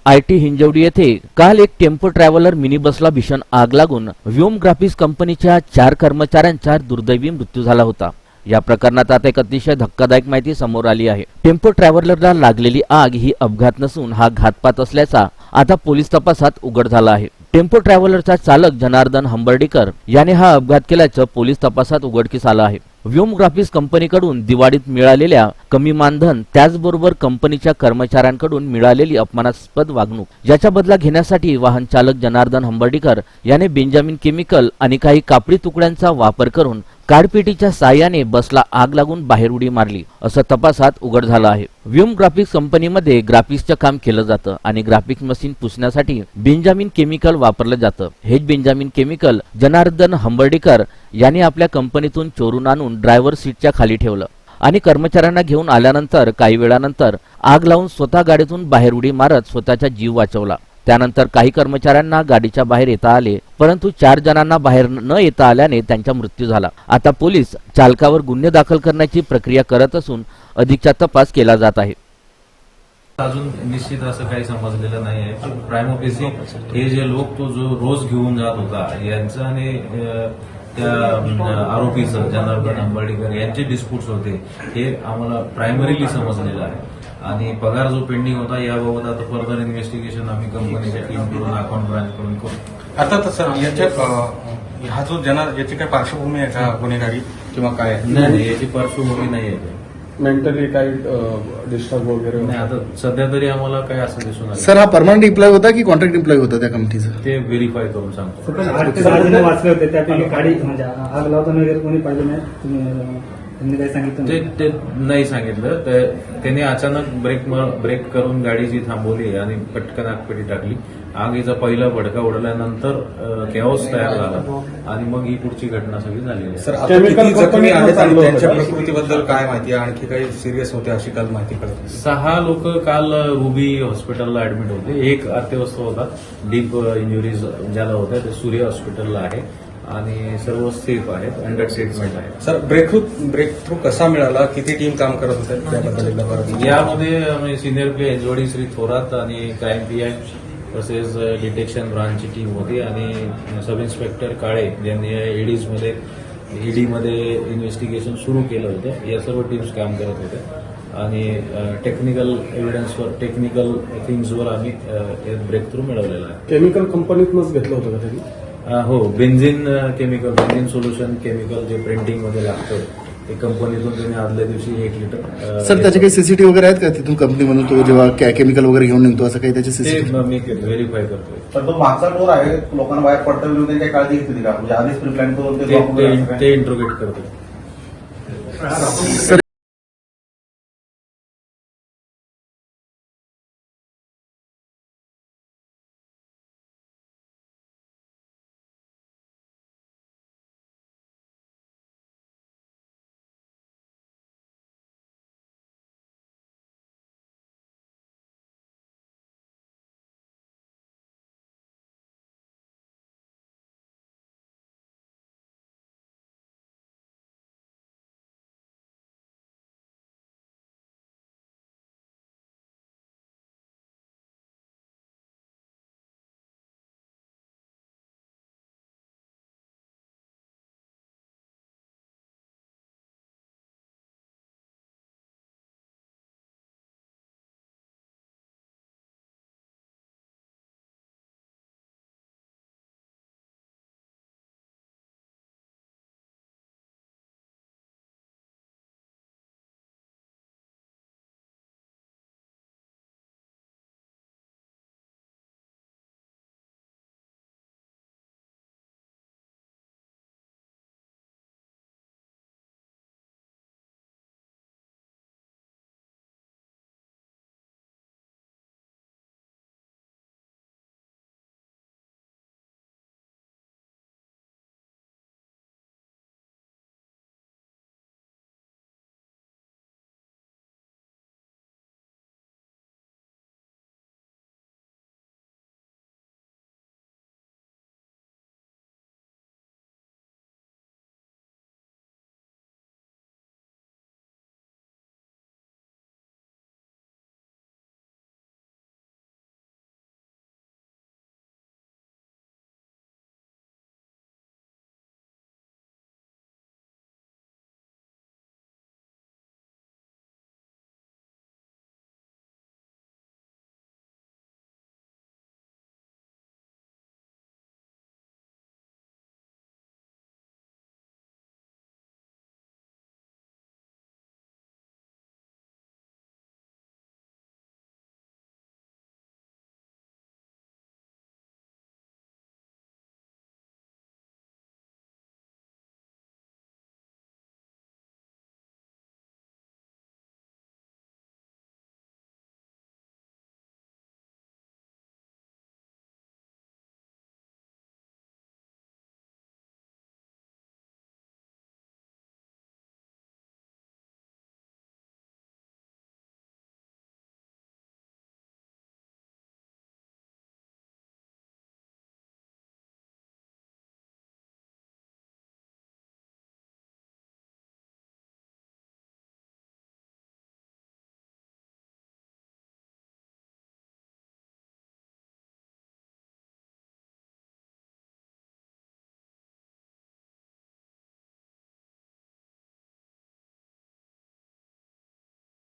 IT Hinjawadi येथे काल एक टेम्पो ट्रॅव्हलर मिनी बसला भीषण आग लागून व्योम ग्राफिक्स कंपनीच्या 4 कर्मचाऱ्यांचा दुर्दैवी मृत्यू झाला होता। या प्रकरणात आता एक अतिशय धक्कादायक माहिती समोर आली आहे। टेम्पो ट्रॅव्हलरला लागलेली आग ही अपघात नसून हा घातपात असल्याचा आता पोलीस तपासात उघड झाला आहे। टेम्पो ट्रॅव्हलरचा चालक जनार्दन हंबर्डीकर याने हा अपघात केल्याचं पोलीस तपासात उघडकीस आलं आहे। व्योम ग्राफिक्स कंपनीकडून दिवाळीत मिळालेल्या कमी मानधन त्याचबरोबर कंपनीच्या कर्मचाऱ्यांकडून मिळालेली अपमानास्पद वागणूक याचा बदला घेण्यासाठी वाहन चालक जनार्दन हंबर्डीकर याने बेंजामिन केमिकल आणि काही कापडी तुकड्यांचा वापर करून काडपेटीच्या साहाय्याने बसला आग लागून बाहेर उडी मारली असं तपासात उघड झालं आहे। व्योम ग्राफिक्स कंपनीमध्ये ग्राफिक्सचं काम केलं जातं आणि ग्राफिक्स मशीन पुसण्यासाठी बेंजामिन केमिकल वापरलं जातं। हेच बेंजामिन केमिकल जनार्दन हंबर्डीकर यांनी आपल्या कंपनीतून चोरून आणून ड्रायव्हर सीटच्या खाली ठेवलं आणि कर्मचाऱ्यांना घेऊन आल्यानंतर काही वेळानंतर आग लावून स्वतः गाडीतून बाहेर उडी मारत स्वतःचा जीव वाचवला। त्यानंतर काही कर्मचाऱ्यांना गाडीच्या बाहेर येता आले, परंतु 4 जणांना बाहेर न येता आल्याने त्यांचा मृत्यू झाला। आता पोलीस चालकावर गुन्हे दाखल करण्याची प्रक्रिया करत असून अधिकचा तपास केला जात आहे। अजून निश्चित असं काही समजलेलं नाही आहे। प्रायमोपेसी हे जे लोक तो जो रोज घेऊन जात होता यांचं आणि त्या आरोपीचं जनार्दन हंबर्डीकर यांचे डिस्प्यूट्स होते हे आम्हाला प्रायमरीली समजलेलं आहे आणि पगार जो पेंडिंग होता याबाबत आता फर्दर इन्व्हेस्टिगेशन आम्ही कंपनीच्या टीमकडून अकाउंट ब्रांचकडून करू। अर्थात सर हा जो याची काय पार्श्वभूमी आहे का गुन्हेगारी किंवा काय? नाही, याची पार्श्वभूमी नाही आहे। मेंटली काही डिस्टर्ब वगैरे नाही, आता सध्या तरी आम्हाला काय असं दिसून आलं। सर हा परमनंट एम्प्लॉय होता की कॉन्ट्रॅक्ट एम्प्लॉय होता त्या कंपनीचा? ते व्हेरीफाय करून सांगतो। वाचले होते त्यापैकी गाडी म्हणजे आग लावताना वगैरे कोणी पाहिलं नाही, त्यांनी काही सांगितलं ते नाही सांगितलं। त्याने अचानक ब्रेक करून गाडी जी थांबवली आणि पटकन आगपेटी टाकली। आगीचा पहिला भडका उडल्यानंतर कॅओस तयार झाला आणि मग ही पुढची घटना सगळी झालेली आहे। सर आता किती जखमी आहेत आणि त्यांच्या प्रकृतीबद्दल काय माहिती आहे? आणखी काही सिरियस होते अशी काल माहिती कळत? 6 लोक काल रुबी हॉस्पिटलला ऍडमिट होते। एक अत्यवस्थ होता, डीप इंजुरीज ज्याला होत्या ते सूर्य हॉस्पिटलला आहे आणि सर्व सेफ आहेत, अंडर ट्रीटमेंट आहे। सर ब्रेक थ्रू कसा मिळाला? किती टीम काम करत होते त्याबद्दल एकदा परत? यामध्ये senior P HOD Shri Thorat आणि क्राईम पीआय तसेच डिटेक्शन ब्रांचची टीम होती आणि सब इन्स्पेक्टर काळे ज्यांनी ईडीमध्ये इन्व्हेस्टिगेशन सुरू केलं होतं। या सर्व टीम्स काम करत होत्या आणि टेक्निकल एव्हिडन्सवर टेक्निकल थिंग्सवर आम्ही ब्रेक थ्रू मिळवलेला आहे। केमिकल कंपनीतूनच घेतलं होतं का त्यांनी? हो, बेन्झिन सोल्युशन केमिकल जे प्रिंटिंगमध्ये लागतं ते कंपनीतून त्यांनी आदल्या दिवशी 1 लिटर। सर त्याचे काही सीसीटीव्ही वगैरे आहेत का तिथून कंपनीमधून तो जेव्हा केमिकल वगैरे घेऊन निघतो असं काही त्याचे सीसीटीव्ही? मी व्हेरीफाय करतोय। तर तो मागचा डोर आहे, लोकांना बाहेर पडता येईल काही काळजी घेतली का? म्हणजे आधीच प्री प्लॅन करून ते इंट्रोगेट करतोय। सर